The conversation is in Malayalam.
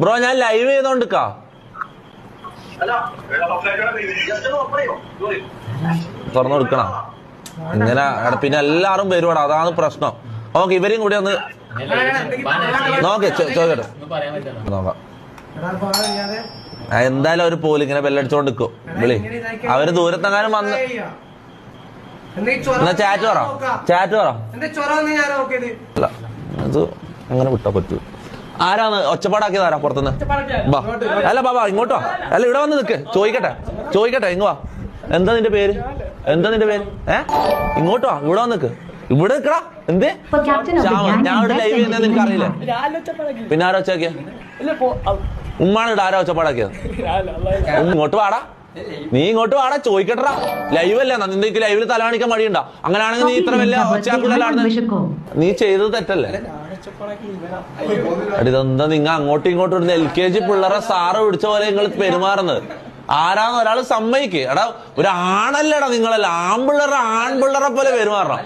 ബ്രോ ഞാൻ ലൈവ് ചെയ്തോണ്ടിക്കാ. തുറന്നു കൊടുക്കണ ഇങ്ങനെ പിന്നെ എല്ലാരും വരുവാടാ, അതാണ് പ്രശ്നം. ഓക്കെ ഇവരെയും കൂടി ഒന്ന് നോക്കെ ചോദിക്കട്ടെ നോക്കാം. എന്തായാലും അവര് പോലും ഇങ്ങനെ ബെല്ലടിച്ചോണ്ട് നിൽക്കും. വിളി അവര് ദൂരത്തെങ്ങാനും വന്ന് ചാറ്റ് പറ അത് അങ്ങനെ വിട്ടാ പറ്റൂ. ആരാന്ന് ഒച്ചപ്പാടാക്കിയത്? ആരാ പുറത്തുനിന്ന്? ബാ അല്ല ബാബാ ഇങ്ങോട്ടോ, അല്ല ഇവിടെ വന്ന് നിൽക്ക്. ചോദിക്കട്ടെ ഇങ്ങ് വാ. എന്താ നിന്റെ പേര്? ഇങ്ങോട്ടോ ഇവിടെ വന്ന് നിൽക്ക്. ഇവിടെ നിൽക്കടാ. എന്തേ ഞാൻ ഇവിടെ ലൈവ് ചെയ്യുന്ന നിനക്ക് അറിയില്ലേ? പിന്നെ ആരോ ഒച്ചയാക്കിയ? ഉമ്മാണ് ഇവിടെ ആരോ ഒച്ചപ്പാടാക്കിയത്? ഇങ്ങോട്ട് വാടാ, നീ ഇങ്ങോട്ട് വാടാ. ചോദിക്കട്ടാ, ലൈവ് അല്ലേ? നിന്റെ ലൈവിൽ തലകാണിക്കാൻ മടിയുണ്ടോ? അങ്ങനെയാണെങ്കിൽ നീ ഇത്ര വലിയ ഒച്ചയാക്കുള്ളതാണ്. നീ ചെയ്തത് തെറ്റല്ലേ? ഇതെന്താ നിങ്ങൾ അങ്ങോട്ടും ഇങ്ങോട്ടും ഇടുന്ന LKG പിള്ളേരെ സാറ് പിടിച്ച പോലെ നിങ്ങൾ പെരുമാറുന്നത്? ആരാന്ന് ഒരാൾ സമ്മതിക്ക്. എടാ ഒരു ആണല്ലേടാ നിങ്ങളല്ല, ആൺപിള്ളേരെ പോലെ പെരുമാറണം.